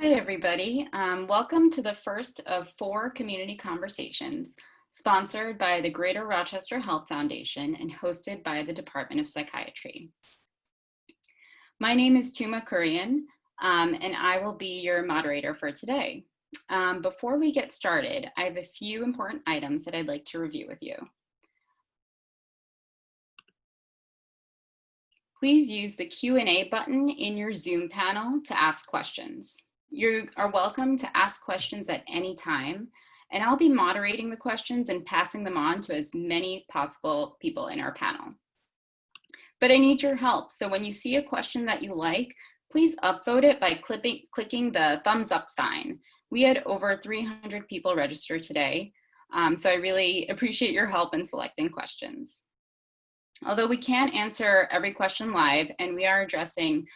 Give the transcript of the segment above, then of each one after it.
Hi, everybody. Welcome to the first of 4 community conversations sponsored by the Greater Rochester Health Foundation and hosted by the Department of Psychiatry. My name is Tuma Kuriyan, and I will be your moderator for today. Before we get started, I have a few important items that I'd like to review with you. Please use the Q&A button in your Zoom panel to ask questions. You are welcome to ask questions at any time, and I'll be moderating the questions and passing them on to as many possible people in our panel. But I need your help, so when you see a question that you like, please upvote it by clicking the thumbs up sign. We had over 300 people register today, so I really appreciate your help in selecting questions. Although we can't answer every question live, and we are addressing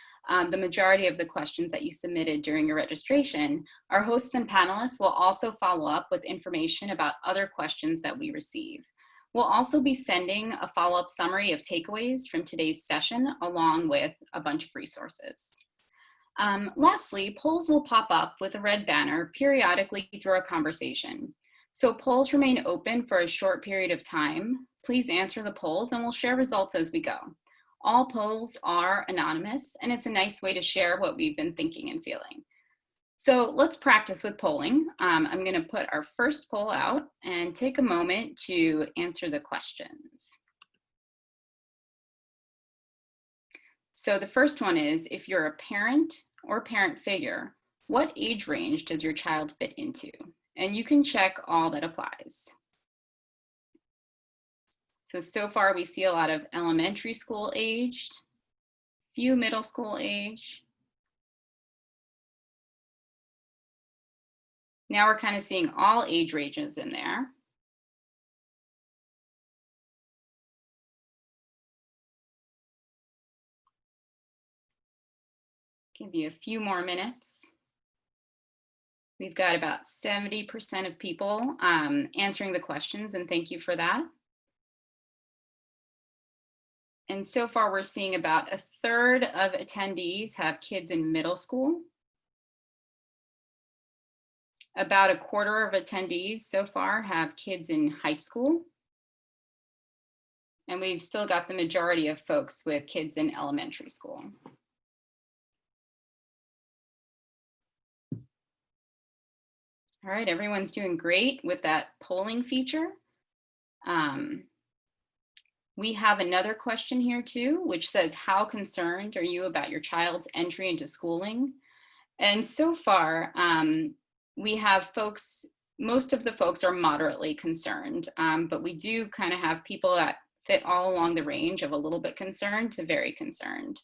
the majority of the questions that you submitted during your registration, our hosts and panelists will also follow up with information about other questions that we receive. We'll also be sending a follow-up summary of takeaways from today's session, along with a bunch of resources. Lastly, polls will pop up with a red banner periodically through our conversation. So polls remain open for a short period of time. Please answer the polls and we'll share results as we go. All polls are anonymous, and it's a nice way to share what we've been thinking and feeling. So let's practice with polling. I'm going to put our first poll out and take a moment to answer the questions. So the first one is, if you're a parent or parent figure, what age range does your child fit into? And you can check all that applies. So far we see a lot of elementary school aged, few middle school age. Now we're kind of seeing all age ranges in there. Give you a few more minutes. We've got about 70% of people answering the questions, and thank you for that. And so far, we're seeing about 1/3 of attendees have kids in middle school. About 1/4 of attendees so far have kids in high school. And we've still got the majority of folks with kids in elementary school. All right, everyone's doing great with that polling feature. We have another question here too, which says, how concerned are you about your child's entry into schooling? And so far, we have folks, most of the folks are moderately concerned, but we do kind of have people that fit all along the range of a little bit concerned to very concerned.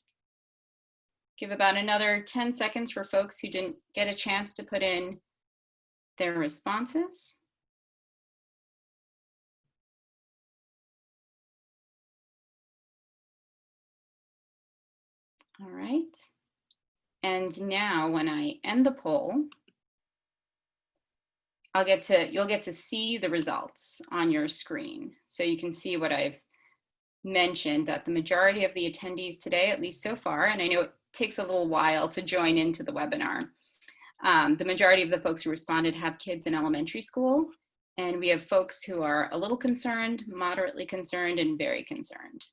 Give about another 10 seconds for folks who didn't get a chance to put in their responses. All right. And now when I end the poll, you'll get to see the results on your screen. So you can see what I've mentioned, that the majority of the attendees today, at least so far, and I know it takes a little while to join into the webinar, the majority of the folks who responded have kids in elementary school, and we have folks who are a little concerned, moderately concerned, and very concerned.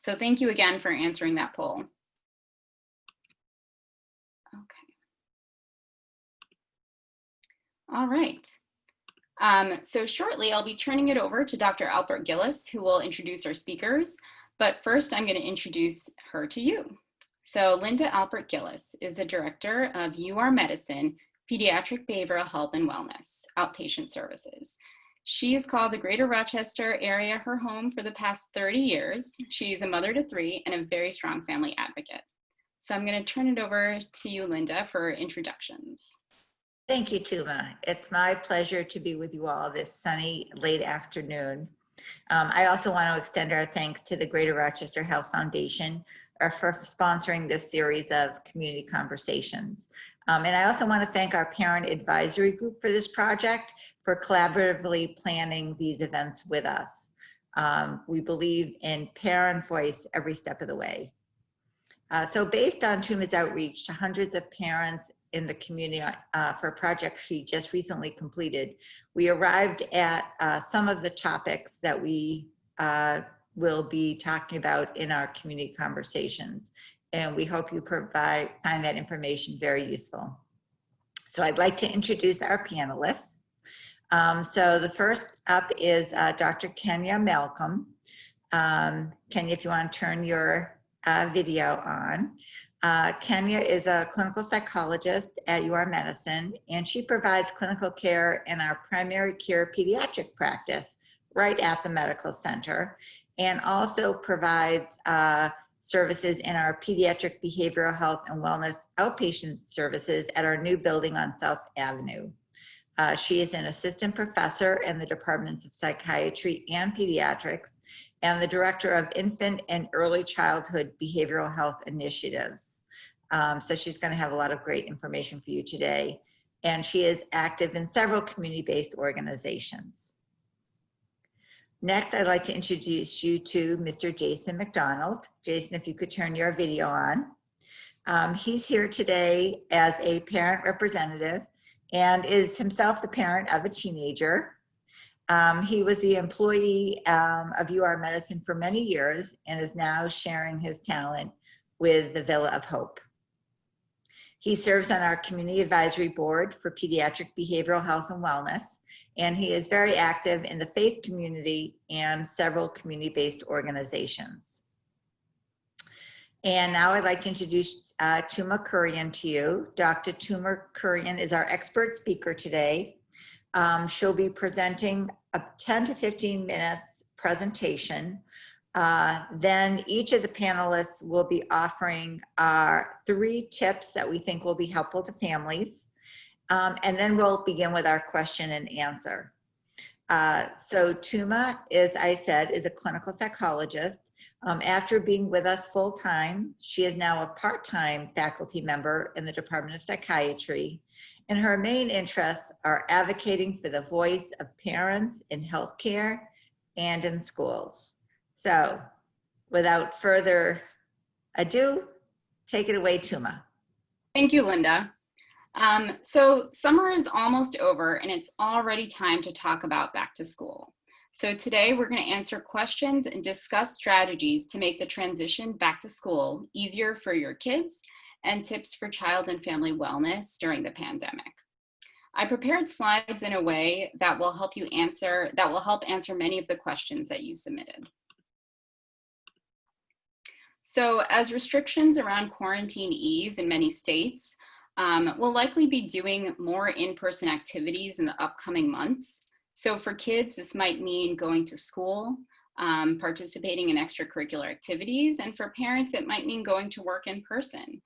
So thank you again for answering that poll. Okay. All right. So shortly, I'll be turning it over to Dr. Alpert-Gillis, who will introduce our speakers. But first, I'm going to introduce her to you. So Linda Alpert-Gillis is the director of UR Medicine, Pediatric Behavioral Health and Wellness, Outpatient Services. She has called the Greater Rochester area her home for the past 30 years. She's a mother to 3 and a very strong family advocate. So I'm going to turn it over to you, Linda, for introductions. Thank you, Tuma. It's my pleasure to be with you all this sunny late afternoon. I also want to extend our thanks to the Greater Rochester Health Foundation for sponsoring this series of community conversations. And I also want to thank our parent advisory group for this project for collaboratively planning these events with us. We believe in parent voice every step of the way. So based on Tuma's outreach to hundreds of parents, in the community for a project she just recently completed. We arrived at some of the topics that we will be talking about in our community conversations. And we hope you find that information very useful. So I'd like to introduce our panelists. So the first up is Dr. Kenya Malcolm. Kenya, if you want to turn your video on. Kenya is a clinical psychologist at UR Medicine, and she provides clinical care in our primary care pediatric practice right at the medical center, and also provides services in our pediatric behavioral health and wellness outpatient services at our new building on South Avenue. She is an assistant professor in the departments of psychiatry and pediatrics, and the director of infant and early childhood behavioral health initiatives. So she's going to have a lot of great information for you today. And she is active in several community-based organizations. Next, I'd like to introduce you to Mr. Jason MacDonald. Jason, if you could turn your video on. He's here today as a parent representative and is himself the parent of a teenager. He was the employee of UR Medicine for many years and is now sharing his talent with the Villa of Hope. He serves on our Community Advisory Board for Pediatric Behavioral Health and Wellness, and he is very active in the faith community and several community-based organizations. And now I'd like to introduce Tuma Kuriyan to you. Dr. Tuma Kuriyan is our expert speaker today. She'll be presenting a 10 to 15 minutes presentation. Then each of the panelists will be offering 3 tips that we think will be helpful to families. And then we'll begin with our question and answer. So Tuma, as I said, is a clinical psychologist. After being with us full time, she is now a part-time faculty member in the Department of Psychiatry. And her main interests are advocating for the voice of parents in healthcare and in schools. So without further ado, take it away, Tuma. Thank you, Linda. So summer is almost over and it's already time to talk about back to school. So today we're going to answer questions and discuss strategies to make the transition back to school easier for your kids and tips for child and family wellness during the pandemic. I prepared slides in a way that will help answer many of the questions that you submitted. So as restrictions around quarantine ease in many states, we'll likely be doing more in-person activities in the upcoming months. So for kids, this might mean going to school, participating in extracurricular activities, and for parents, it might mean going to work in person.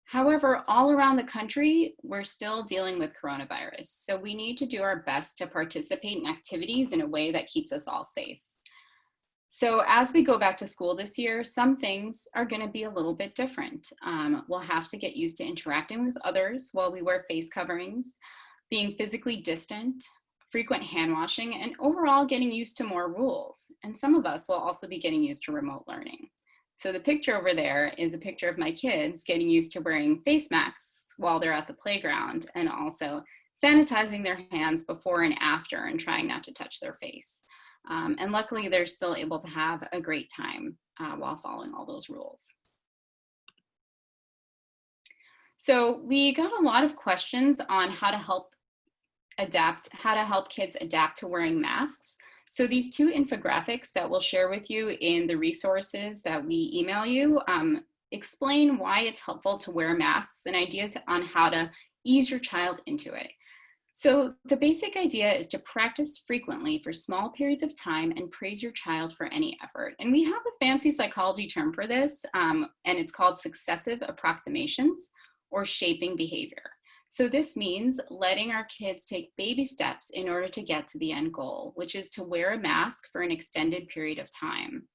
However, all around the country, we're still dealing with coronavirus. So we need to do our best to participate in activities in a way that keeps us all safe. So as we go back to school this year, some things are going to be a little bit different. We'll have to get used to interacting with others while we wear face coverings, being physically distant, frequent hand washing, and overall getting used to more rules. And some of us will also be getting used to remote learning. So the picture over there is a picture of my kids getting used to wearing face masks while they're at the playground and also sanitizing their hands before and after and trying not to touch their face. And luckily, they're still able to have a great time while following all those rules. So we got a lot of questions on how to help kids adapt to wearing masks. So these 2 infographics that we'll share with you in the resources that we email you explain why it's helpful to wear masks and ideas on how to ease your child into it. So the basic idea is to practice frequently for small periods of time and praise your child for any effort. And we have a fancy psychology term for this, and it's called successive approximations or shaping behavior. So this means letting our kids take baby steps in order to get to the end goal, which is to wear a mask for an extended period of time.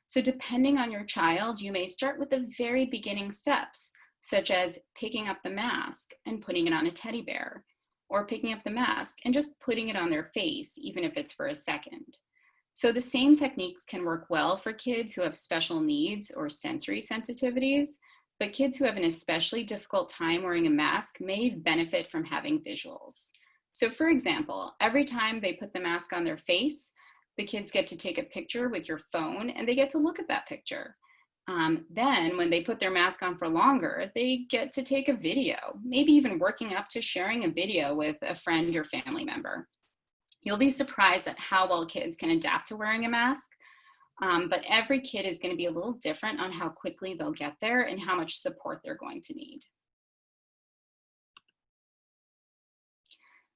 So depending on your child, you may start with the very beginning steps, such as picking up the mask and putting it on a teddy bear, or picking up the mask and just putting it on their face, even if it's for a second. So the same techniques can work well for kids who have special needs or sensory sensitivities, but kids who have an especially difficult time wearing a mask may benefit from having visuals. So for example, every time they put the mask on their face, the kids get to take a picture with your phone and they get to look at that picture. Then when they put their mask on for longer, they get to take a video, maybe even working up to sharing a video with a friend or family member. You'll be surprised at how well kids can adapt to wearing a mask, but every kid is going to be a little different on how quickly they'll get there and how much support they're going to need.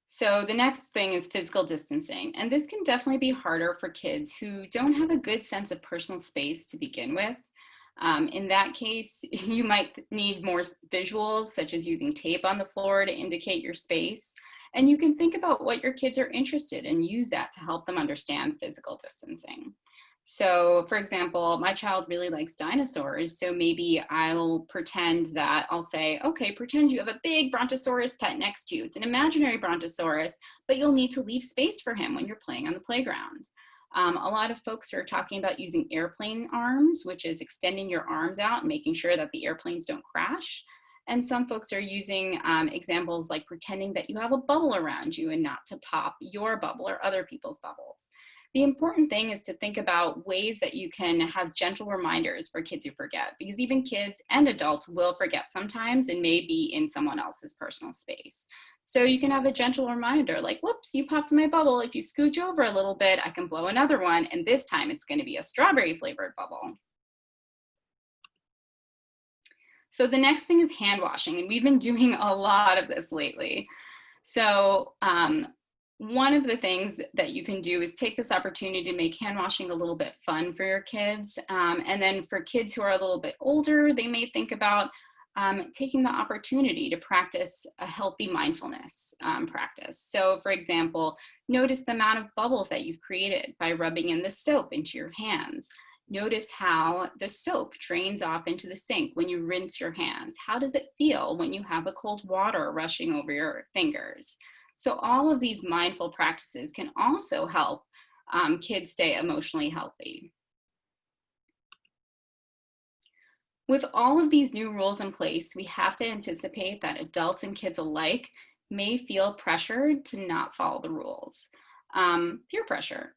So the next thing is physical distancing, and this can definitely be harder for kids who don't have a good sense of personal space to begin with. In that case, you might need more visuals, such as using tape on the floor to indicate your space. And you can think about what your kids are interested in and use that to help them understand physical distancing. So for example, my child really likes dinosaurs. So maybe I'll pretend that I'll say, okay, pretend you have a big brontosaurus pet next to you. It's an imaginary brontosaurus, but you'll need to leave space for him when you're playing on the playground. A lot of folks are talking about using airplane arms, which is extending your arms out and making sure that the airplanes don't crash. And some folks are using examples like pretending that you have a bubble around you and not to pop your bubble or other people's bubbles. The important thing is to think about ways that you can have gentle reminders for kids who forget, because even kids and adults will forget sometimes and may be in someone else's personal space. So you can have a gentle reminder like, whoops, you popped my bubble. If you scooch over a little bit, I can blow another one. And this time it's going to be a strawberry flavored bubble. So the next thing is hand washing. And we've been doing a lot of this lately. So one of the things that you can do is take this opportunity to make hand washing a little bit fun for your kids. And then for kids who are a little bit older, they may think about taking the opportunity to practice a healthy mindfulness practice. So for example, notice the amount of bubbles that you've created by rubbing in the soap into your hands. Notice how the soap drains off into the sink when you rinse your hands. How does it feel when you have the cold water rushing over your fingers? So all of these mindful practices can also help kids stay emotionally healthy. With all of these new rules in place, we have to anticipate that adults and kids alike may feel pressured to not follow the rules. Peer pressure.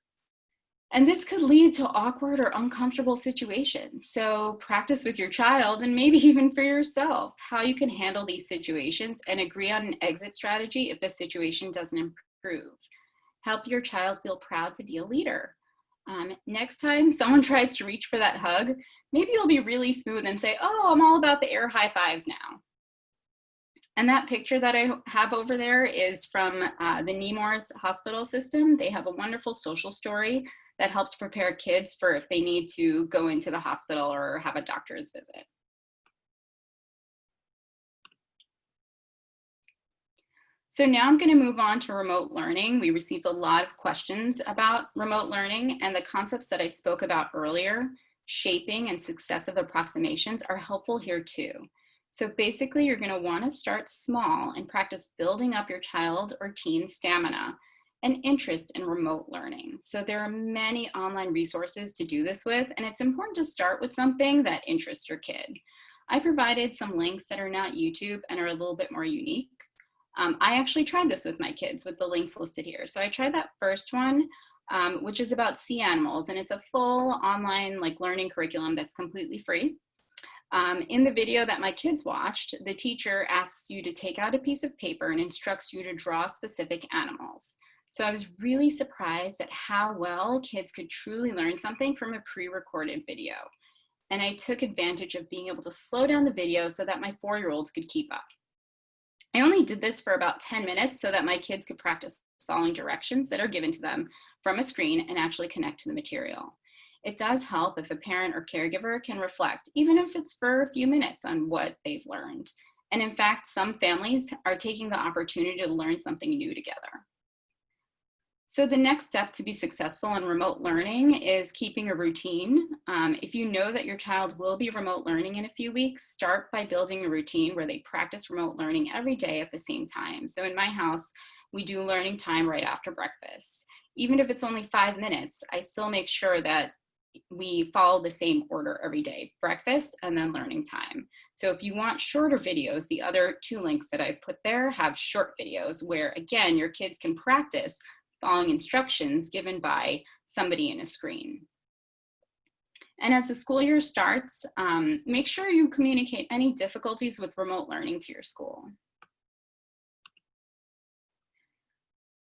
And this could lead to awkward or uncomfortable situations. So practice with your child and maybe even for yourself how you can handle these situations and agree on an exit strategy if the situation doesn't improve. Help your child feel proud to be a leader. Next time someone tries to reach for that hug, maybe you'll be really smooth and say, oh, I'm all about the air high fives now. And that picture that I have over there is from the Nemours hospital system. They have a wonderful social story that helps prepare kids for if they need to go into the hospital or have a doctor's visit. So now I'm going to move on to remote learning. We received a lot of questions about remote learning, and the concepts that I spoke about earlier, shaping and successive approximations, are helpful here too. So basically, you're going to want to start small and practice building up your child or teen's stamina and interest in remote learning. So there are many online resources to do this with, and it's important to start with something that interests your kid. I provided some links that are not YouTube and are a little bit more unique. I actually tried this with my kids with the links listed here. So I tried that first one, which is about sea animals, and it's a full online learning curriculum that's completely free. In the video that my kids watched, the teacher asks you to take out a piece of paper and instructs you to draw specific animals. So I was really surprised at how well kids could truly learn something from a pre-recorded video. And I took advantage of being able to slow down the video so that my 4-year-olds could keep up. I only did this for about 10 minutes so that my kids could practice following directions that are given to them from a screen and actually connect to the material. It does help if a parent or caregiver can reflect, even if it's for a few minutes, on what they've learned. And in fact, some families are taking the opportunity to learn something new together. So the next step to be successful in remote learning is keeping a routine. If you know that your child will be remote learning in a few weeks, start by building a routine where they practice remote learning every day at the same time. So in my house, we do learning time right after breakfast. Even if it's only 5 minutes, I still make sure that we follow the same order every day: breakfast and then learning time. So if you want shorter videos, the other 2 links that I put there have short videos where, again, your kids can practice following instructions given by somebody in a screen. And as the school year starts, make sure you communicate any difficulties with remote learning to your school.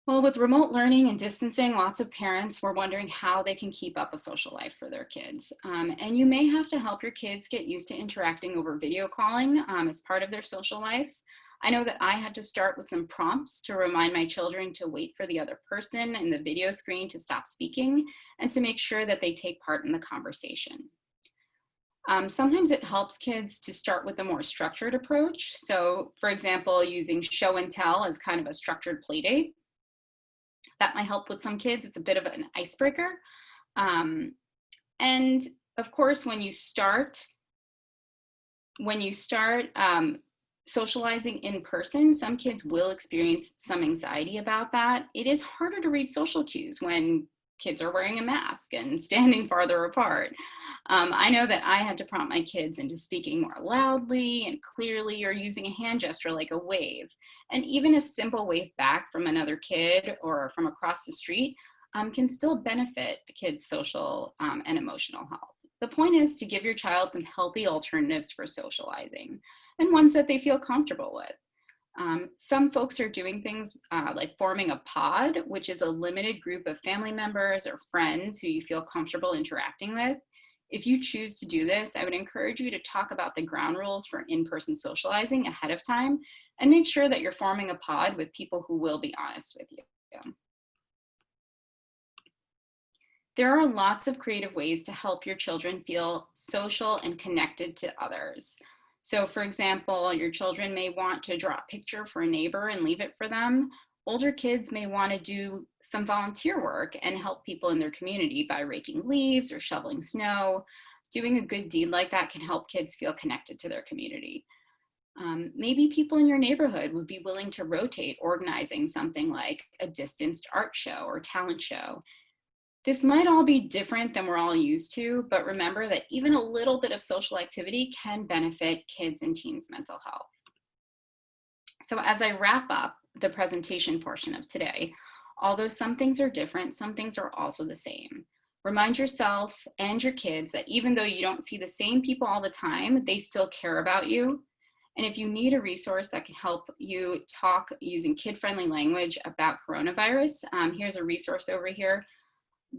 Well, with remote learning and distancing, lots of parents were wondering how they can keep up a social life for their kids. And you may have to help your kids get used to interacting over video calling as part of their social life. I know that I had to start with some prompts to remind my children to wait for the other person in the video screen to stop speaking and to make sure that they take part in the conversation. Sometimes it helps kids to start with a more structured approach. So, for example, using show and tell as kind of a structured play date. That might help with some kids. It's a bit of an icebreaker. And of course, when you start socializing in person, some kids will experience some anxiety about that. It is harder to read social cues when kids are wearing a mask and standing farther apart. I know that I had to prompt my kids into speaking more loudly and clearly, or using a hand gesture like a wave. And even a simple wave back from another kid or from across the street can still benefit a kid's social and emotional health. The point is to give your child some healthy alternatives for socializing and ones that they feel comfortable with. Some folks are doing things like forming a pod, which is a limited group of family members or friends who you feel comfortable interacting with. If you choose to do this, I would encourage you to talk about the ground rules for in-person socializing ahead of time and make sure that you're forming a pod with people who will be honest with you. There are lots of creative ways to help your children feel social and connected to others. So for example, your children may want to draw a picture for a neighbor and leave it for them. Older kids may want to do some volunteer work and help people in their community by raking leaves or shoveling snow. Doing a good deed like that can help kids feel connected to their community. Maybe people in your neighborhood would be willing to rotate organizing something like a distanced art show or talent show. This might all be different than we're all used to, but remember that even a little bit of social activity can benefit kids' and teens' mental health. So as I wrap up the presentation portion of today, although some things are different, some things are also the same. Remind yourself and your kids that even though you don't see the same people all the time, they still care about you. And if you need a resource that can help you talk using kid-friendly language about coronavirus, here's a resource over here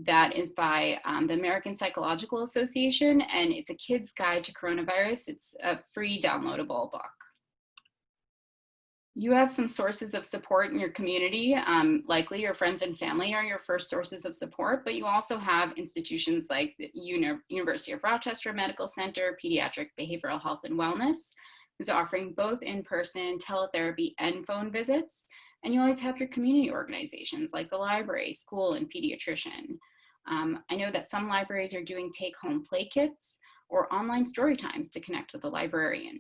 that is by the American Psychological Association, and it's a kid's guide to coronavirus. It's a free downloadable book. You have some sources of support in your community. Likely your friends and family are your first sources of support, but you also have institutions like the University of Rochester Medical Center, Pediatric Behavioral Health and Wellness, who's offering both in-person teletherapy and phone visits. And you always have your community organizations like the library, school, and pediatrician. I know that some libraries are doing take-home play kits or online story times to connect with a librarian.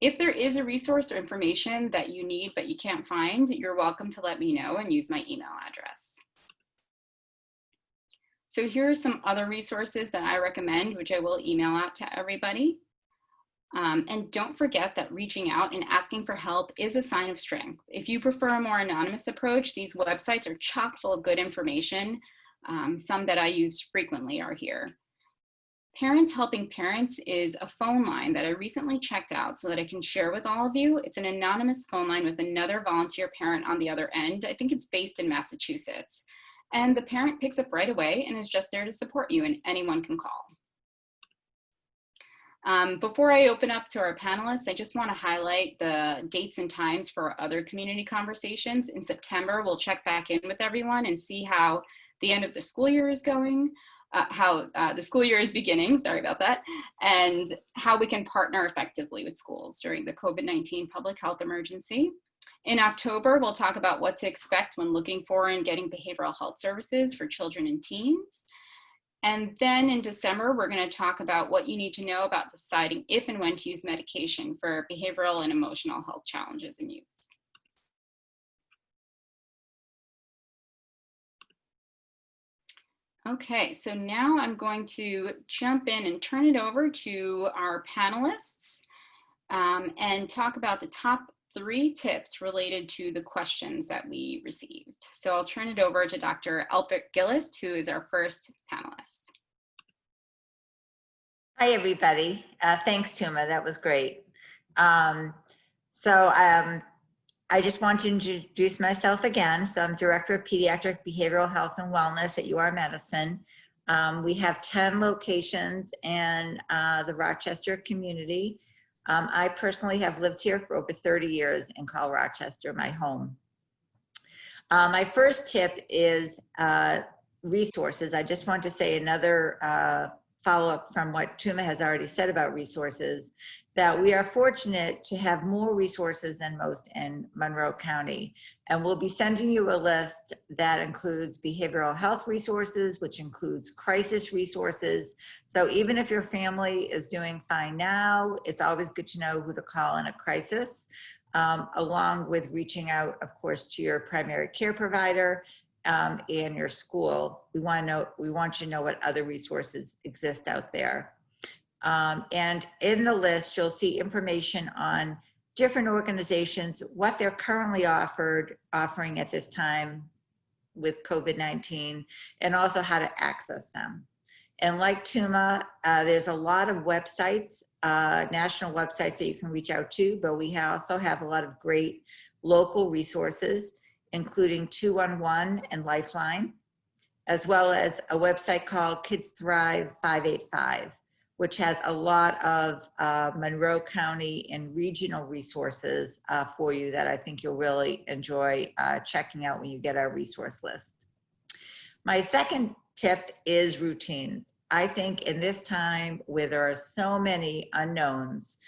If there is a resource or information that you need but you can't find, you're welcome to let me know and use my email address. So here are some other resources that I recommend, which I will email out to everybody. And don't forget that reaching out and asking for help is a sign of strength. If you prefer a more anonymous approach, these websites are chock full of good information. Some that I use frequently are here. Parents Helping Parents is a phone line that I recently checked out so that I can share with all of you. It's an anonymous phone line with another volunteer parent on the other end. I think it's based in Massachusetts. And the parent picks up right away and is just there to support you, and anyone can call. Before I open up to our panelists, I just want to highlight the dates and times for our other community conversations. In September, we'll check back in with everyone and see how the end of the school year is going, how the school year is beginning, sorry about that, and how we can partner effectively with schools during the COVID-19 public health emergency. In October, we'll talk about what to expect when looking for and getting behavioral health services for children and teens. And then in December, we're going to talk about what you need to know about deciding if and when to use medication for behavioral and emotional health challenges in youth. Okay, so now I'm going to jump in and turn it over to our panelists and talk about the top 3 tips related to the questions that we received. So I'll turn it over to Dr. Alpert-Gillis, who is our first panelist. Hi, everybody. Thanks, Tuma. That was great. I just want to introduce myself again. So I'm Director of Pediatric Behavioral Health and Wellness at UR Medicine. We have 10 locations in the Rochester community. I personally have lived here for over 30 years and call Rochester my home. My first tip is resources. I just want to say another follow-up from what Tuma has already said about resources, that we are fortunate to have more resources than most in Monroe County. And we'll be sending you a list that includes behavioral health resources, which includes crisis resources. So even if your family is doing fine now, it's always good to know who to call in a crisis, along with reaching out, of course, to your primary care provider and your school. We want you to know what other resources exist out there. And in the list, you'll see information on different organizations, what they're currently offering at this time with COVID-19, and also how to access them. And like Tuma, there's a lot of websites, national websites that you can reach out to, but we also have a lot of great local resources, including 211 and Lifeline, as well as a website called Kids Thrive 585, which has a lot of Monroe County and regional resources for you that I think you'll really enjoy checking out when you get our resource list. My second tip is routines. I think in this time where there are so many unknowns,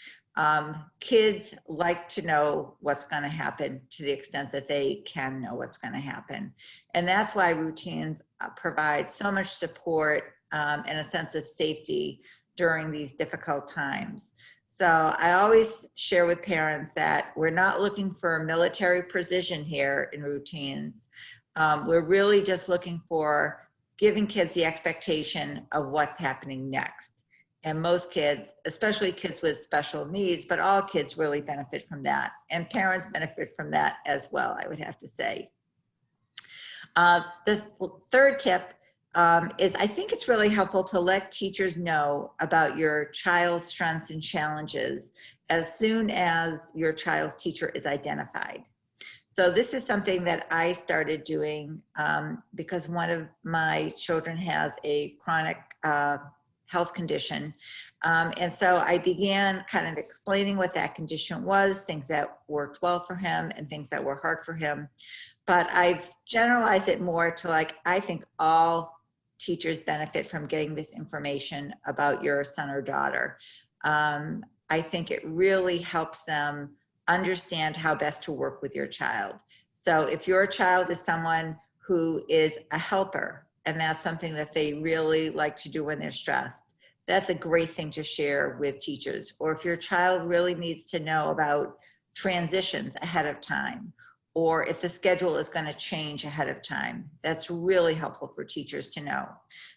kids like to know what's going to happen to the extent that they can know what's going to happen. And that's why routines provide so much support and a sense of safety during these difficult times. So I always share with parents that we're not looking for military precision here in routines. We're really just looking for giving kids the expectation of what's happening next. And most kids, especially kids with special needs, but all kids really benefit from that. And parents benefit from that as well, I would have to say. The third tip is I think it's really helpful to let teachers know about your child's strengths and challenges as soon as your child's teacher is identified. So this is something that I started doing because one of my children has a chronic health condition. And so I began kind of explaining what that condition was, things that worked well for him and things that were hard for him. But I've generalized it more to like, I think all teachers benefit from getting this information about your son or daughter. I think it really helps them understand how best to work with your child. So if your child is someone who is a helper, and that's something that they really like to do when they're stressed, that's a great thing to share with teachers. Or if your child really needs to know about transitions ahead of time, or if the schedule is going to change ahead of time, that's really helpful for teachers to know.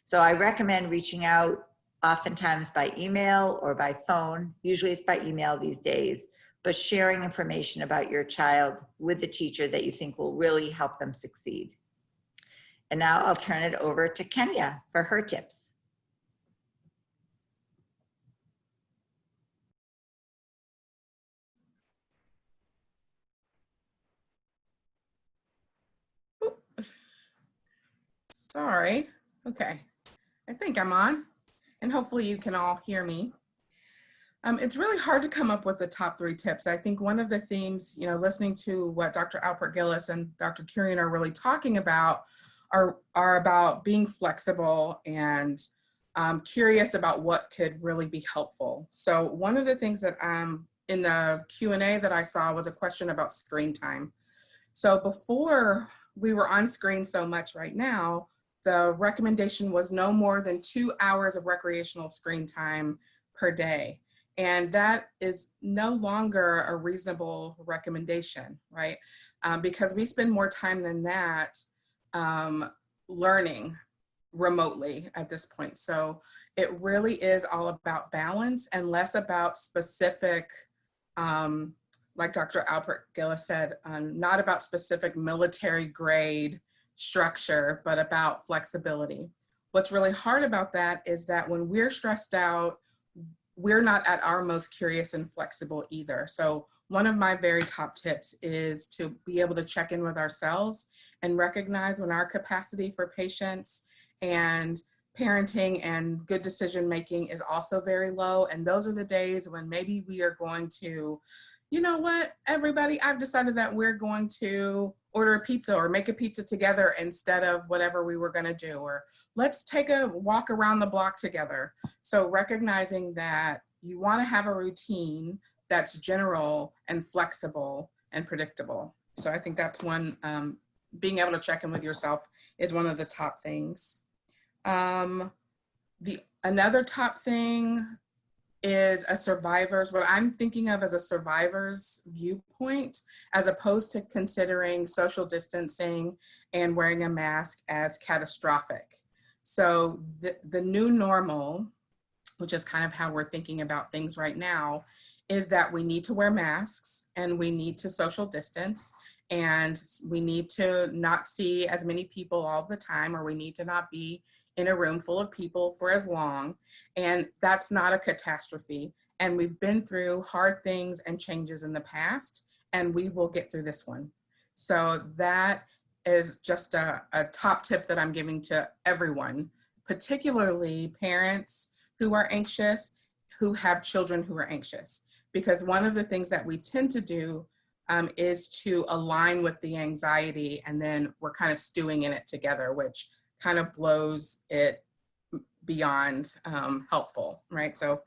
So I recommend reaching out oftentimes by email or by phone. Usually it's by email these days, but sharing information about your child with the teacher that you think will really help them succeed. And now I'll turn it over to Kenya for her tips. Sorry. Okay. I think I'm on, and hopefully you can all hear me. It's really hard to come up with the top 3 tips. I think one of the themes, listening to what Dr. Alpert-Gillis and Dr. Kuriyan are really talking about are about being flexible and curious about what could really be helpful. So one of the things that in the Q&A that I saw was a question about screen time. So before we were on screen so much right now, the recommendation was no more than 2 hours of recreational screen time per day. And that is no longer a reasonable recommendation, right? Because we spend more time than that learning remotely at this point. So it really is all about balance and less about specific, like Dr. Alpert-Gillis said, not about specific military grade structure, but about flexibility. What's really hard about that is that when we're stressed out, we're not at our most curious and flexible either. So one of my very top tips is to be able to check in with ourselves and recognize when our capacity for patience and parenting and good decision making is also very low. And those are the days when maybe we are going to, you know what, everybody, I've decided that we're going to order a pizza or make a pizza together instead of whatever we were going to do, or let's take a walk around the block together. So recognizing that you want to have a routine that's general and flexible and predictable. So I think that's one, being able to check in with yourself is one of the top things. Another top thing is what I'm thinking of as a survivor's viewpoint, as opposed to considering social distancing and wearing a mask as catastrophic. So the new normal, which is kind of how we're thinking about things right now, is that we need to wear masks and we need to social distance and we need to not see as many people all the time, or we need to not be in a room full of people for as long. And that's not a catastrophe. And we've been through hard things and changes in the past, and we will get through this one. So that is just a top tip that I'm giving to everyone, particularly parents who are anxious, who have children who are anxious. Because one of the things that we tend to do is to align with the anxiety, and then we're kind of stewing in it together, which kind of blows it beyond helpful, right? So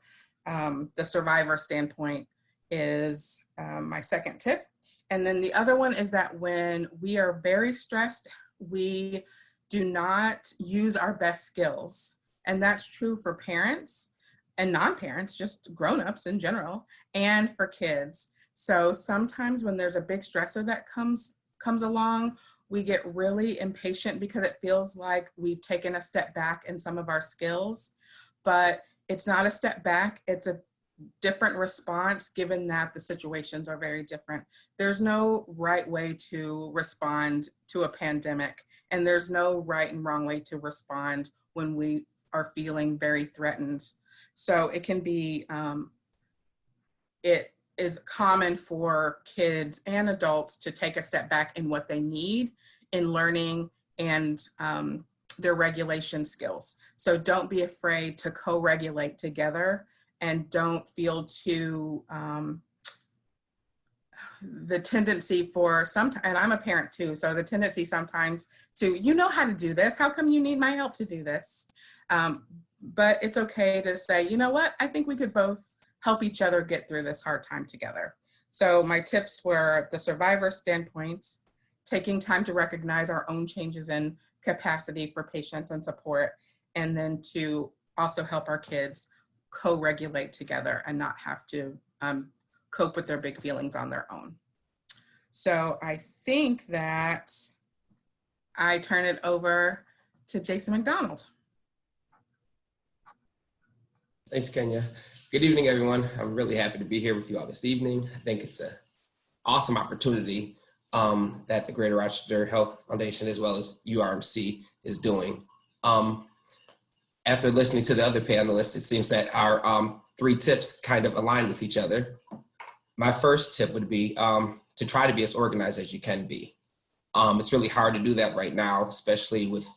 the survivor standpoint is my second tip. And then the other one is that when we are very stressed, we do not use our best skills. And that's true for parents and non-parents, just grown-ups in general, and for kids. So sometimes when there's a big stressor that comes along, we get really impatient because it feels like we've taken a step back in some of our skills, but it's not a step back, it's a different response given that the situations are very different. There's no right way to respond to a pandemic, and there's no right and wrong way to respond when we are feeling very threatened. So it can be, it is common for kids and adults to take a step back in what they need in learning and their regulation skills. So don't be afraid to co-regulate together, and don't feel too, the tendency for and I'm a parent too, so the tendency sometimes to, you know how to do this, how come you need my help to do this? But it's okay to say, you know what, I think we could both help each other get through this hard time together. So my tips were the survivor standpoint, taking time to recognize our own changes in capacity for patience and support, and then to also help our kids co-regulate together and not have to cope with their big feelings on their own. So I think that I turn it over to Jason MacDonald. Thanks, Kenya. Good evening, everyone. I'm really happy to be here with you all this evening. I think it's an awesome opportunity that the Greater Rochester Health Foundation, as well as URMC, is doing. After listening to the other panelists, it seems that our 3 tips kind of align with each other. My first tip would be to try to be as organized as you can be. It's really hard to do that right now, especially with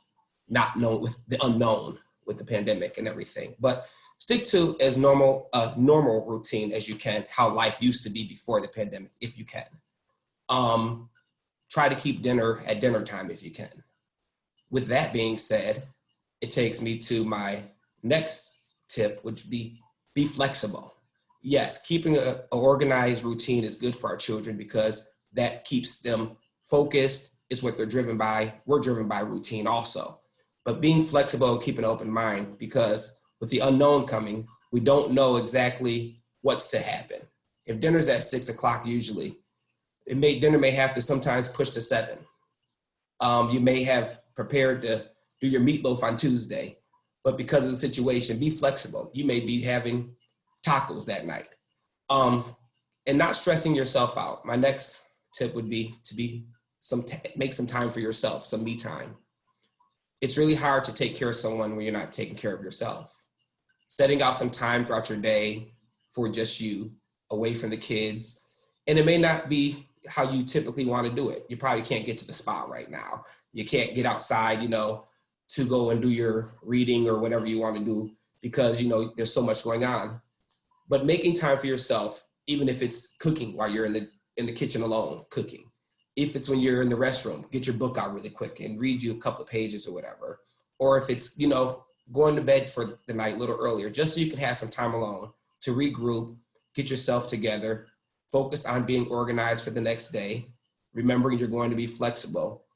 with the unknown, with the pandemic and everything. But stick to as normal routine as you can, how life used to be before the pandemic, if you can. Try to keep dinner at dinner time if you can. With that being said, it takes me to my next tip, which would be flexible. Yes, keeping an organized routine is good for our children because that keeps them focused. It's what they're driven by. We're driven by routine also. But being flexible and keeping an open mind, because with the unknown coming, we don't know exactly what's to happen. If dinner's at 6 o'clock usually, dinner may have to sometimes push to 7. You may have prepared to do your meatloaf on Tuesday. But because of the situation, be flexible. You may be having tacos that night. And not stressing yourself out. My next tip would be to make some time for yourself, some me time. It's really hard to take care of someone when you're not taking care of yourself. Setting out some time throughout your day for just you, away from the kids. And it may not be how you typically want to do it. You probably can't get to the spa right now. You can't get outside, to go and do your reading or whatever you want to do because, there's so much going on. But making time for yourself, even if it's cooking while you're in the kitchen alone, cooking. If it's when you're in the restroom, get your book out really quick and read you a couple of pages or whatever. Or if it's, going to bed for the night a little earlier, just so you can have some time alone to regroup, get yourself together, focus on being organized for the next day, remembering you're going to be flexible,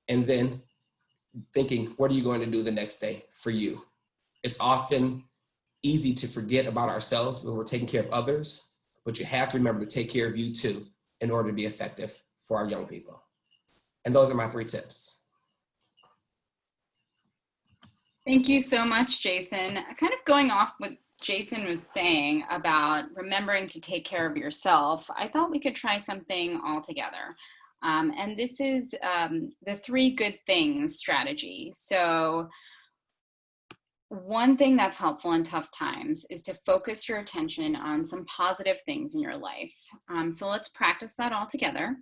and then thinking, what are you going to do the next day for you? It's often easy to forget about ourselves when we're taking care of others, but you have to remember to take care of you too in order to be effective for our young people. And those are my 3 tips. Thank you so much, Jason. Kind of going off what Jason was saying about remembering to take care of yourself, I thought we could try something all together. And this is the 3 good things strategy. So one thing that's helpful in tough times is to focus your attention on some positive things in your life. So let's practice that all together.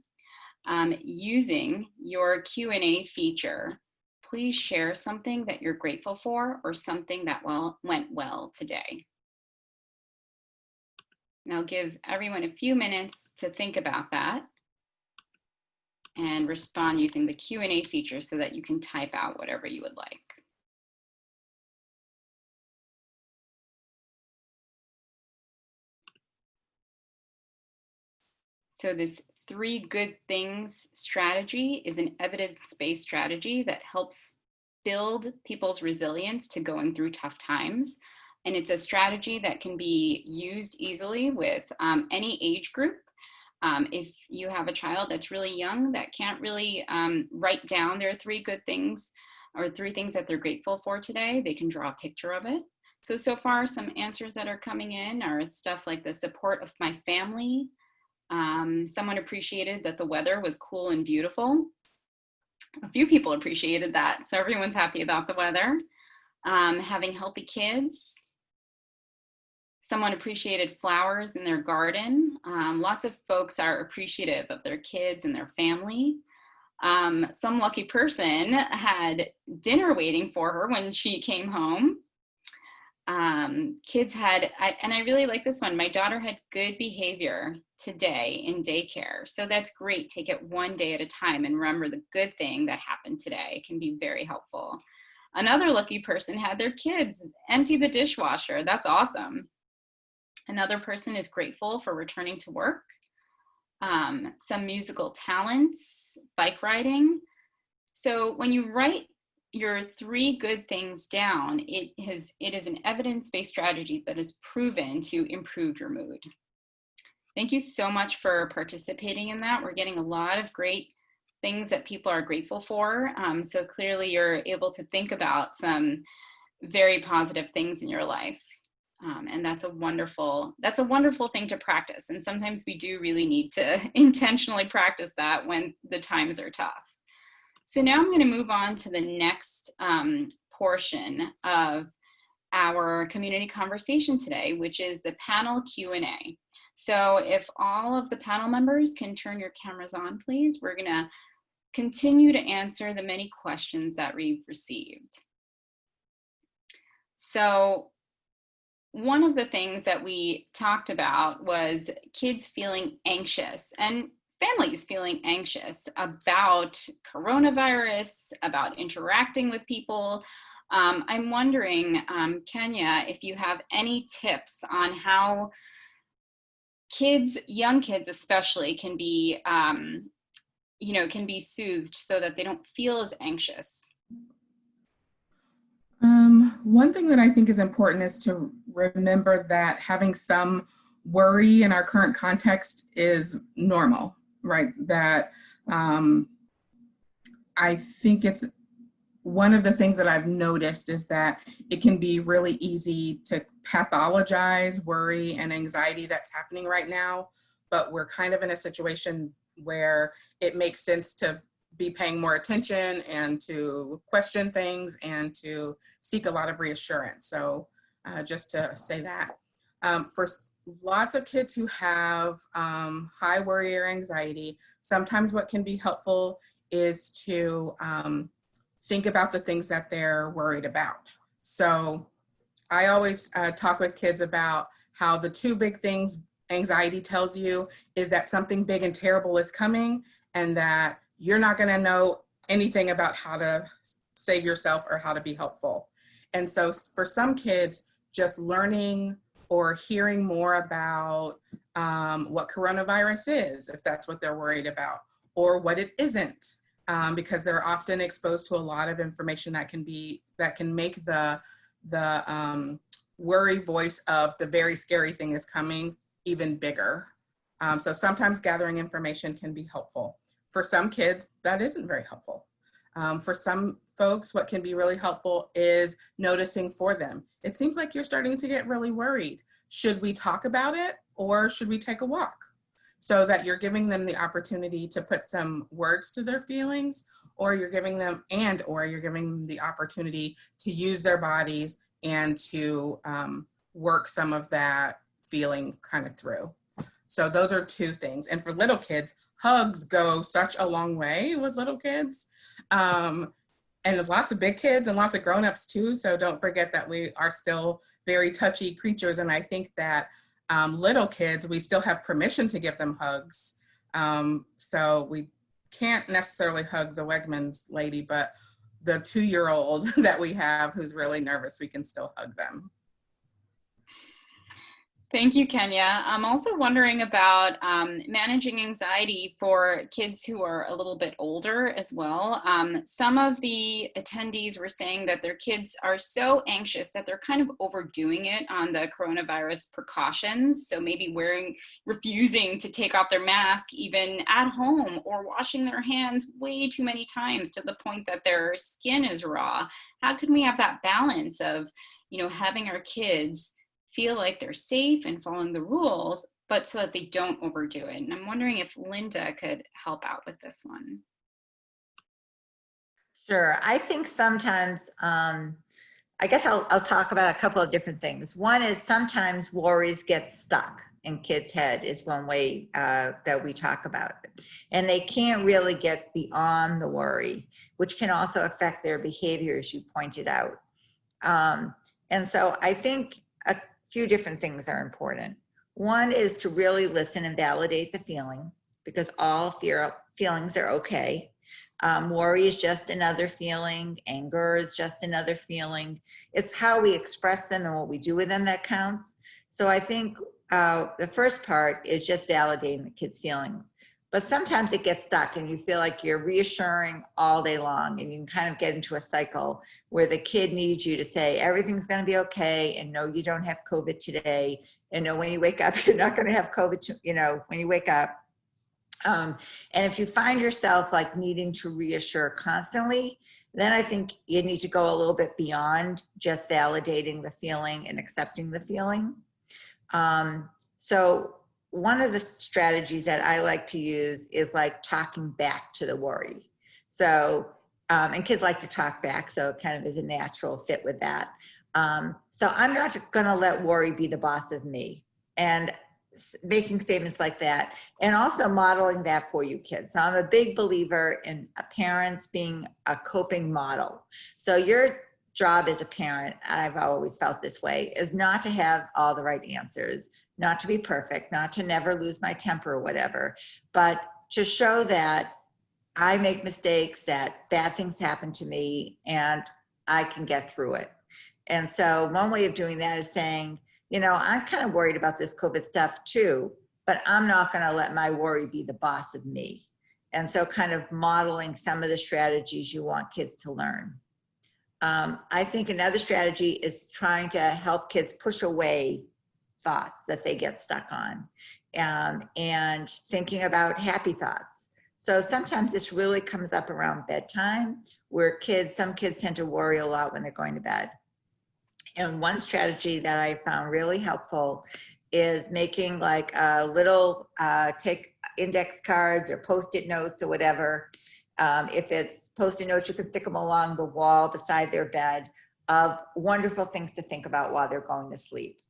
Using your Q&A feature, please share something that you're grateful for or something that went well today. And I'll give everyone a few minutes to think about that and respond using the Q&A feature so that you can type out whatever you would like. So this 3 good things strategy is an evidence-based strategy that helps build people's resilience to going through tough times. And it's a strategy that can be used easily with any age group. If you have a child that's really young that can't really write down their 3 good things or 3 things that they're grateful for today, they can draw a picture of it. So far, some answers that are coming in are stuff like the support of my family. Someone appreciated that the weather was cool and beautiful. A few people appreciated that, so everyone's happy about the weather. Having healthy kids. Someone appreciated flowers in their garden. Lots of folks are appreciative of their kids and their family. Some lucky person had dinner waiting for her when she came home. Kids had, and I really like this one, my daughter had good behavior today in daycare. So that's great. Take it one day at a time and remember the good thing that happened today. It can be very helpful. Another lucky person had their kids empty the dishwasher. That's awesome. Another person is grateful for returning to work. Some musical talents, bike riding. So when you write your 3 good things down, it is an evidence-based strategy that is proven to improve your mood. Thank you so much for participating in that. We're getting a lot of great things that people are grateful for. So clearly you're able to think about some very positive things in your life. And that's a wonderful thing to practice. And sometimes we do really need to intentionally practice that when the times are tough. So now I'm going to move on to the next portion of our community conversation today, which is the panel Q&A. So if all of the panel members can turn your cameras on, please, we're going to continue to answer the many questions that we've received. So one of the things that we talked about was kids feeling anxious and families feeling anxious about coronavirus, about interacting with people. I'm wondering, Kenya, if you have any tips on how kids, young kids especially, can be, can be soothed so that they don't feel as anxious. One thing that I think is important is to remember that having some worry in our current context is normal, right? That I think it's one of the things that I've noticed is that it can be really easy to pathologize worry and anxiety that's happening right now, but we're kind of in a situation where it makes sense to be paying more attention and to question things and to seek a lot of reassurance. So just to say that. For lots of kids who have high worry or anxiety, sometimes what can be helpful is to think about the things that they're worried about. So I always talk with kids about how the two big things anxiety tells you is that something big and terrible is coming and that you're not going to know anything about how to save yourself or how to be helpful. And so for some kids, just learning or hearing more about what coronavirus is, if that's what they're worried about, or what it isn't, because they're often exposed to a lot of information that can make the worry voice of the very scary thing is coming even bigger. So sometimes gathering information can be helpful. For some kids, that isn't very helpful. For some folks, what can be really helpful is noticing for them. It seems like you're starting to get really worried. Should we talk about it or should we take a walk? So that you're giving them the opportunity to put some words to their feelings, or you're giving them the opportunity to use their bodies and to work some of that feeling kind of through. So those are two things. And for little kids, hugs go such a long way with little kids. And lots of big kids and lots of grown-ups too. So don't forget that we are still very touchy creatures. And I think that little kids, we still have permission to give them hugs. So we can't necessarily hug the Wegmans lady, but the 2-year-old that we have who's really nervous, we can still hug them. Thank you, Kenya. I'm also wondering about managing anxiety for kids who are a little bit older as well. Some of the attendees were saying that their kids are so anxious that they're kind of overdoing it on the coronavirus precautions. So maybe refusing to take off their mask even at home, or washing their hands way too many times to the point that their skin is raw. How can we have that balance of, having our kids feel like they're safe and following the rules, but so that they don't overdo it? And I'm wondering if Linda could help out with this one. Sure. I think sometimes, I guess I'll talk about a couple of different things. One is sometimes worries get stuck in kids' head is one way that we talk about it. And they can't really get beyond the worry, which can also affect their behavior, as you pointed out. And so I think a few different things are important. One is to really listen and validate the feeling, because all feelings are okay. Worry is just another feeling. Anger is just another feeling. It's how we express them and what we do with them that counts. So I think the first part is just validating the kid's feelings. But sometimes it gets stuck and you feel like you're reassuring all day long, and you can kind of get into a cycle where the kid needs you to say, everything's going to be okay, and no, you don't have COVID today, and no, when you wake up, you're not going to have COVID, when you wake up. And if you find yourself like needing to reassure constantly, then I think you need to go a little bit beyond just validating the feeling and accepting the feeling. So one of the strategies that I like to use is like talking back to the worry. So, and kids like to talk back, so it kind of is a natural fit with that. So I'm not gonna let worry be the boss of me, and making statements like that, and also modeling that for you kids. So I'm a big believer in parents being a coping model. So your job as a parent, I've always felt this way, is not to have all the right answers, not to be perfect, not to never lose my temper or whatever, but to show that I make mistakes, that bad things happen to me, and I can get through it. And so one way of doing that is saying, I'm kind of worried about this COVID stuff too, but I'm not going to let my worry be the boss of me. And so kind of modeling some of the strategies you want kids to learn. I think another strategy is trying to help kids push away thoughts that they get stuck on, and thinking about happy thoughts. So sometimes this really comes up around bedtime, where some kids tend to worry a lot when they're going to bed. And one strategy that I found really helpful is making like a little, take index cards or Post-it notes or whatever. If it's Post-it notes, you can stick them along the wall beside their bed of wonderful things to think about while they're going to sleep.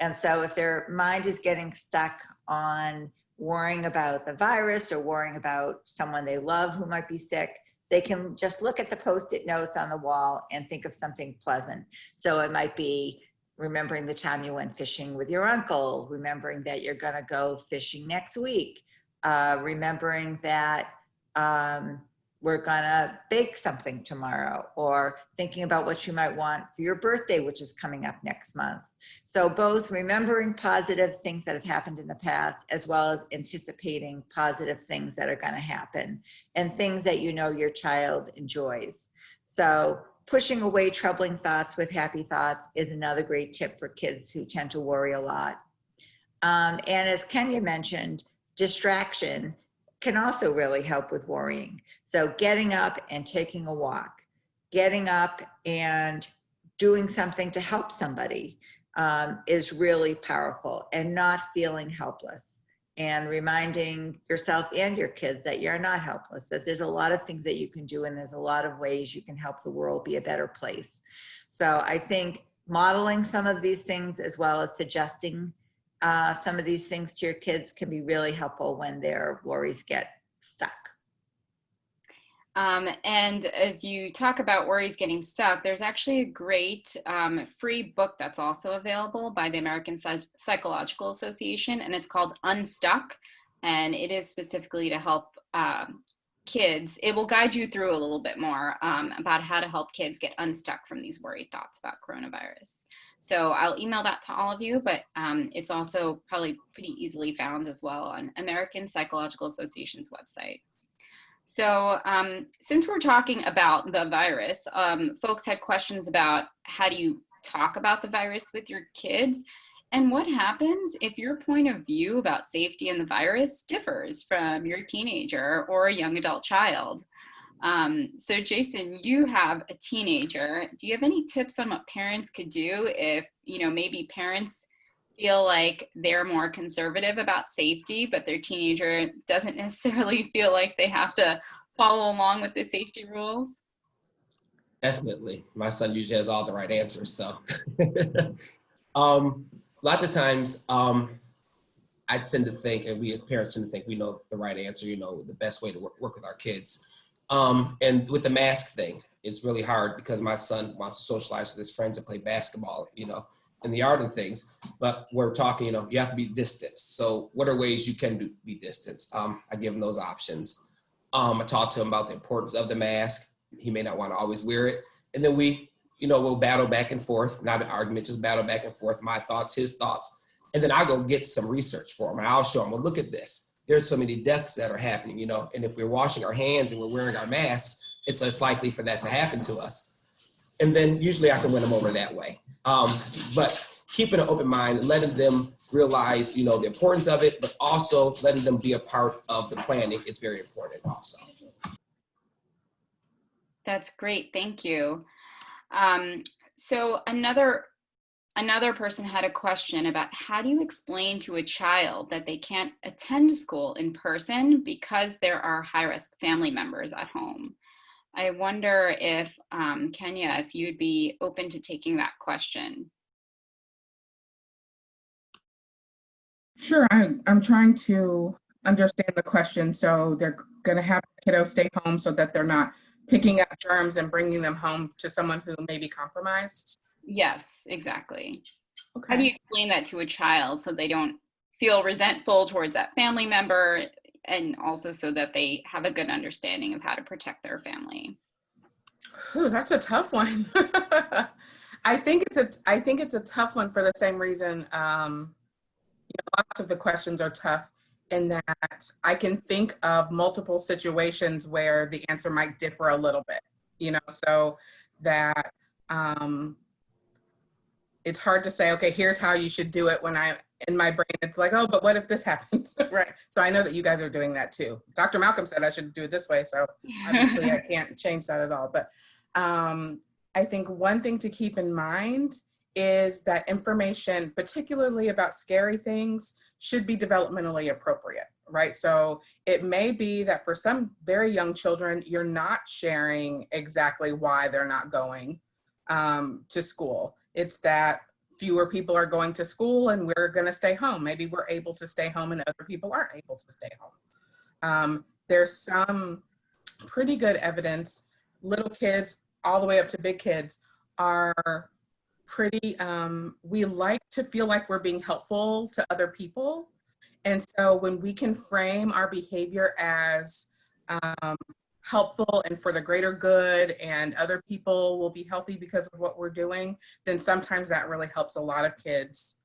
And so if their mind is getting stuck on worrying about the virus or worrying about someone they love who might be sick, they can just look at the Post-it notes on the wall and think of something pleasant. So it might be remembering the time you went fishing with your uncle, remembering that you're gonna go fishing next week, remembering that we're gonna bake something tomorrow, or thinking about what you might want for your birthday, which is coming up next month. So both remembering positive things that have happened in the past, as well as anticipating positive things that are gonna happen, and things that you know your child enjoys. So pushing away troubling thoughts with happy thoughts is another great tip for kids who tend to worry a lot. And as Kenya mentioned, distraction can also really help with worrying. So getting up and taking a walk, getting up and doing something to help somebody is really powerful, and not feeling helpless, and reminding yourself and your kids that you're not helpless, that there's a lot of things that you can do, and there's a lot of ways you can help the world be a better place. So I think modeling some of these things, as well as suggesting some of these things to your kids, can be really helpful when their worries get stuck. And as you talk about worries getting stuck, there's actually a great free book that's also available by the American Psychological Association, and it's called Unstuck, and it is specifically to help kids. It will guide you through a little bit more about how to help kids get unstuck from these worried thoughts about coronavirus. So I'll email that to all of you, but it's also probably pretty easily found as well on American Psychological Association's website. So since we're talking about the virus, folks had questions about how do you talk about the virus with your kids, and what happens if your point of view about safety and the virus differs from your teenager or a young adult child. So Jason, you have a teenager. Do you have any tips on what parents could do if, maybe parents feel like they're more conservative about safety, but their teenager doesn't necessarily feel like they have to follow along with the safety rules? Definitely. My son usually has all the right answers. So lots of times I tend to think, and we as parents tend to think we know the right answer, the best way to work with our kids. And with the mask thing, it's really hard because my son wants to socialize with his friends and play basketball, in the yard and things, but we're talking, you have to be distanced. So what are ways you can be distanced? I give him those options. I talk to him about the importance of the mask. He may not want to always wear it. And then we, we'll battle back and forth, not an argument, just battle back and forth, my thoughts, his thoughts. And then I'll go get some research for him, and I'll show him, well, look at this. There's so many deaths that are happening, and if we're washing our hands and we're wearing our masks, it's less likely for that to happen to us. And then usually I can win them over that way. But keeping an open mind, letting them realize, the importance of it, but also letting them be a part of the planning is very important also. That's great, thank you. So another person had a question about how do you explain to a child that they can't attend school in person because there are high-risk family members at home? I wonder if, Kenya, if you'd be open to taking that question. Sure, I'm trying to understand the question. So they're going to have kiddos stay home so that they're not picking up germs and bringing them home to someone who may be compromised? Yes, exactly. Okay. How do you explain that to a child so they don't feel resentful towards that family member, and also so that they have a good understanding of how to protect their family? Ooh, that's a tough one. I think it's a tough one for the same reason. Lots of the questions are tough in that I can think of multiple situations where the answer might differ a little bit, so that it's hard to say, okay, here's how you should do it when I'm in my brain. It's like, oh, but what if this happens, right? So I know that you guys are doing that too. Dr. Malcolm said I should do it this way. So obviously I can't change that at all. But I think one thing to keep in mind is that information, particularly about scary things, should be developmentally appropriate, right? So it may be that for some very young children, you're not sharing exactly why they're not going to school. It's that fewer people are going to school and we're going to stay home. Maybe we're able to stay home and other people aren't able to stay home. There's some pretty good evidence. Little kids all the way up to big kids are pretty, we like to feel like we're being helpful to other people. And so when we can frame our behavior as helpful and for the greater good and other people will be healthy because of what we're doing, then sometimes that really helps a lot of kids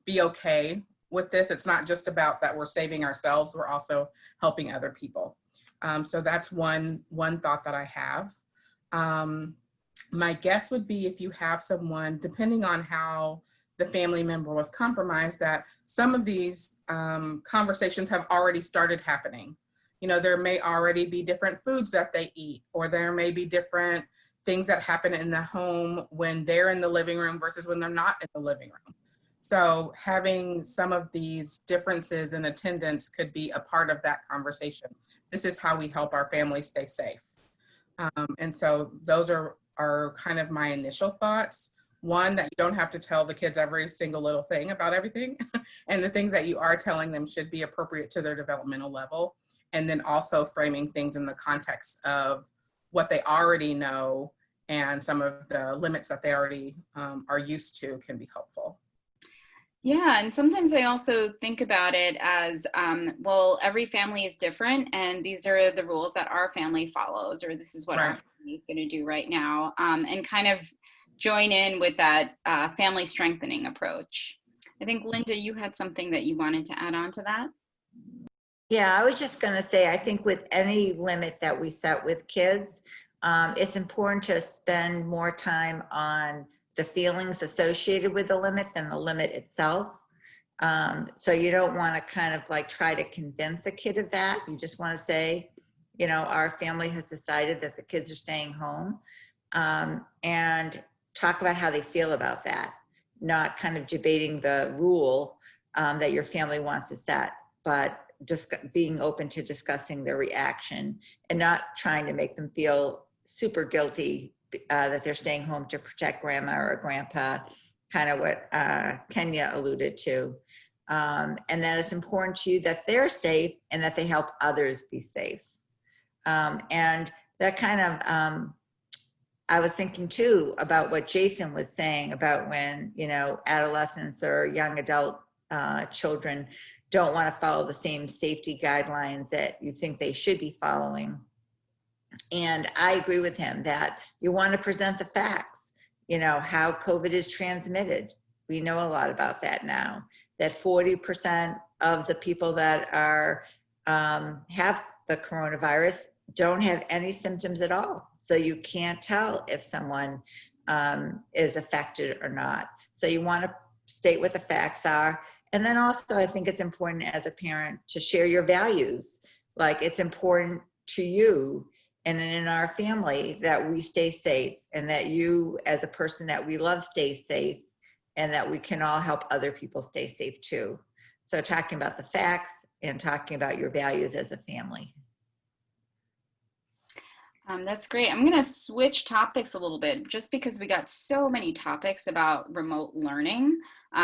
be okay with this. It's not just about that we're saving ourselves, we're also helping other people. So that's one thought that I have. My guess would be if you have someone, depending on how the family member was compromised, that some of these conversations have already started happening. You know, there may already be different foods that they eat, or there may be different things that happen in the home when they're in the living room versus when they're not in the living room. So having some of these differences in attendance could be a part of that conversation. This is how we help our family stay safe. And so those are kind of my initial thoughts. One, that you don't have to tell the kids every single little thing about everything. And the things that you are telling them should be appropriate to their developmental level. And then also framing things in the context of what they already know and some of the limits that they already are used to can be helpful. Yeah, and sometimes I also think about it as, well, every family is different, and these are the rules that our family follows, or this is what our family is going to do right now, and kind of join in with that family strengthening approach. I think, Linda, you had something that you wanted to add on to that? Yeah, I was just going to say, I think with any limit that we set with kids, it's important to spend more time on the feelings associated with the limit than the limit itself. So you don't want to kind of like try to convince a kid of that. You just want to say, you know, our family has decided that the kids are staying home, and talk about how they feel about that, not kind of debating the rule that your family wants to set, but just being open to discussing their reaction and not trying to make them feel super guilty that they're staying home to protect grandma or grandpa, kind of what Kenya alluded to. And that it's important to you that they're safe and that they help others be safe. And that kind of, I was thinking too about what Jason was saying about when, you know, adolescents or young adult children don't want to follow the same safety guidelines that you think they should be following. And I agree with him that you want to present the facts, you know, how COVID is transmitted. We know a lot about that now, that 40% of the people that are have the coronavirus don't have any symptoms at all. So you can't tell if someone is affected or not. So you want to state what the facts are. And then also, I think it's important as a parent to share your values. Like, it's important to you and in our family that we stay safe, and that you as a person that we love stay safe, and that we can all help other people stay safe too. So talking about the facts and talking about your values as a family. That's great. I'm going to switch topics a little bit just because we got so many topics about remote learning,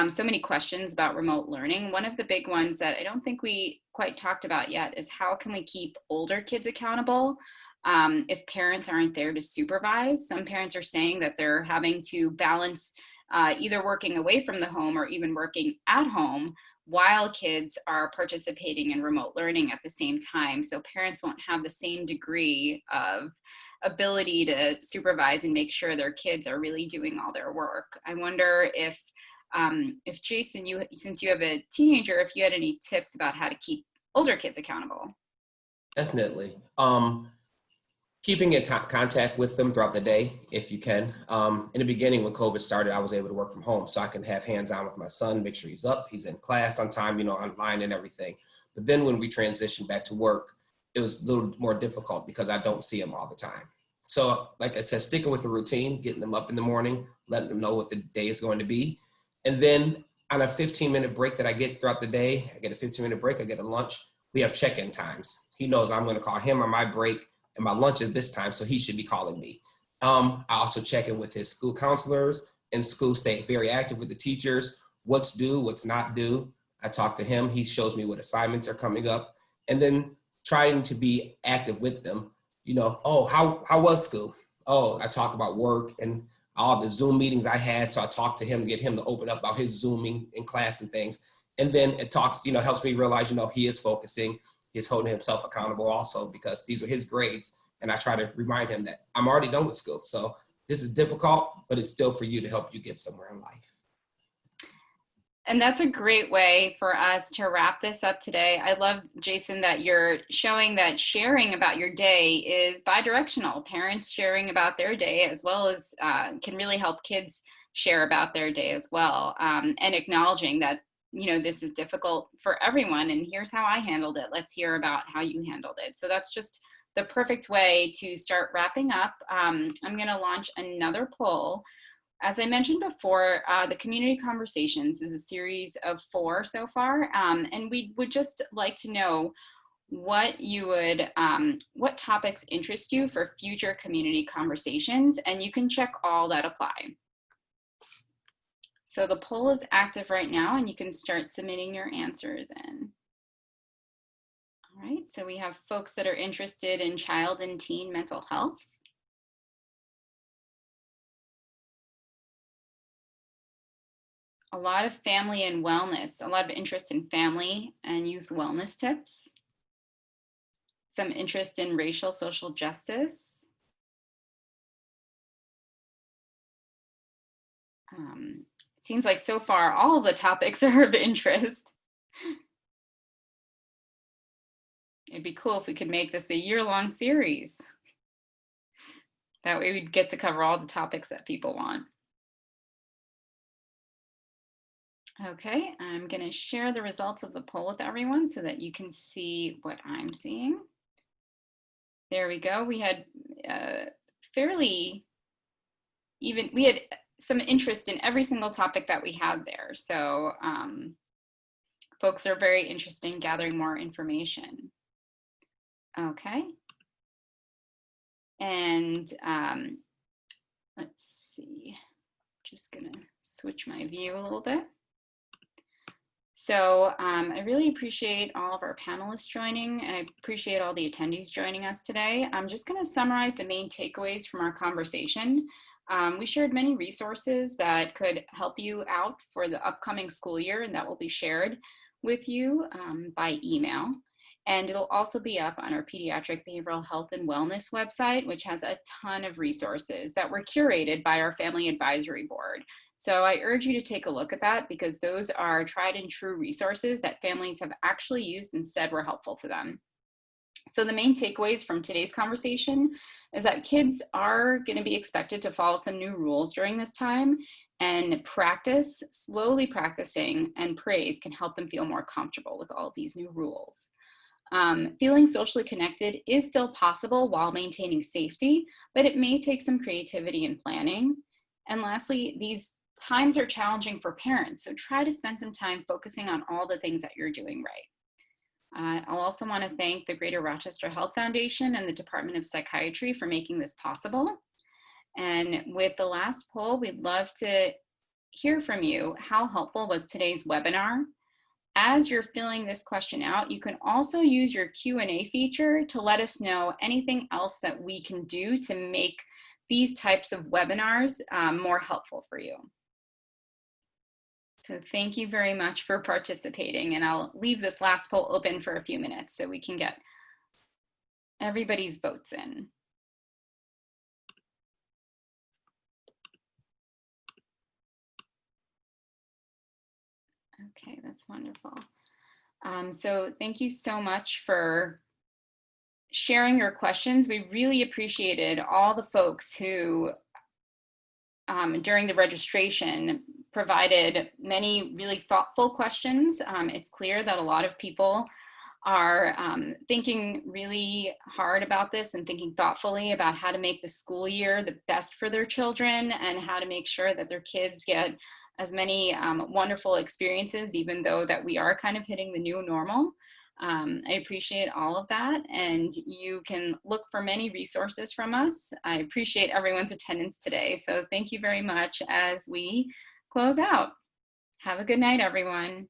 so many questions about remote learning. One of the big ones that I don't think we quite talked about yet is how can we keep older kids accountable if parents aren't there to supervise. Some parents are saying that they're having to balance either working away from the home or even working at home while kids are participating in remote learning at the same time. So parents won't have the same degree of ability to supervise and make sure their kids are really doing all their work. I wonder if Jason, since you have a teenager, if you had any tips about how to keep older kids accountable. Definitely. keeping in contact with them throughout the day, if you can. In the beginning, when COVID started, I was able to work from home, so I can have hands-on with my son, make sure he's up, he's in class on time, online and everything. But then when we transitioned back to work, it was a little more difficult because I don't see him all the time. So like I said, sticking with the routine, getting them up in the morning, letting them know what the day is going to be. And then on a 15-minute break that I get throughout the day, I get a 15-minute break, I get a lunch, we have check-in times. He knows I'm gonna call him on my break, and my lunch is this time, so he should be calling me. I also check in with his school counselors, and school stay very active with the teachers, what's due, what's not due. I talk to him, he shows me what assignments are coming up, and then trying to be active with them. Oh, how was school? Oh, I talk about work and all the Zoom meetings I had, so I talk to him, get him to open up about his Zooming in class and things. And then it talks, helps me realize, he is focusing, he's holding himself accountable also, because these are his grades. And I try to remind him that I'm already done with school. So this is difficult, but it's still for you to help you get somewhere in life. And that's a great way for us to wrap this up today. I love, Jason, that you're showing that sharing about your day is bi-directional. Parents sharing about their day as well as can really help kids share about their day as well. And acknowledging that, this is difficult for everyone, and here's how I handled it. Let's hear about how you handled it. So that's just the perfect way to start wrapping up. I'm gonna launch another poll. As I mentioned before, the Community Conversations is a series of 4 so far, and we would just like to know what topics interest you for future community conversations, and you can check all that apply. So the poll is active right now, and you can start submitting your answers in. All right, so we have folks that are interested in child and teen mental health. A lot of family and wellness, a lot of interest in family and youth wellness tips. Some interest in racial social justice. It seems like so far all of the topics are of interest. It'd be cool if we could make this a year-long series. That way we'd get to cover all the topics that people want. Okay, I'm going to share the results of the poll with everyone so that you can see what I'm seeing. There we go. We had we had some interest in every single topic that we had there. So folks are very interested in gathering more information. Okay. And let's see, just gonna switch my view a little bit. So I really appreciate all of our panelists joining. I appreciate all the attendees joining us today. I'm just going to summarize the main takeaways from our conversation. We shared many resources that could help you out for the upcoming school year, and that will be shared with you by email. And it'll also be up on our Pediatric Behavioral Health and Wellness website, which has a ton of resources that were curated by our Family Advisory Board. So I urge you to take a look at that, because those are tried and true resources that families have actually used and said were helpful to them. So the main takeaways from today's conversation is that kids are going to be expected to follow some new rules during this time, and slowly practicing and praise can help them feel more comfortable with all these new rules. Feeling socially connected is still possible while maintaining safety, but it may take some creativity and planning. And lastly, these times are challenging for parents, so try to spend some time focusing on all the things that you're doing right. I'll also want to thank the Greater Rochester Health Foundation and the Department of Psychiatry for making this possible. And with the last poll, we'd love to hear from you. How helpful was today's webinar? As you're filling this question out, you can also use your Q&A feature to let us know anything else that we can do to make these types of webinars more helpful for you. So thank you very much for participating, and I'll leave this last poll open for a few minutes so we can get everybody's votes in. Okay, that's wonderful. So thank you so much for sharing your questions. We really appreciated all the folks who, during the registration, provided many really thoughtful questions. It's clear that a lot of people are thinking really hard about this and thinking thoughtfully about how to make the school year the best for their children and how to make sure that their kids get as many wonderful experiences, even though that we are kind of hitting the new normal. I appreciate all of that, and you can look for many resources from us. I appreciate everyone's attendance today, so thank you very much as we close out. Have a good night, everyone.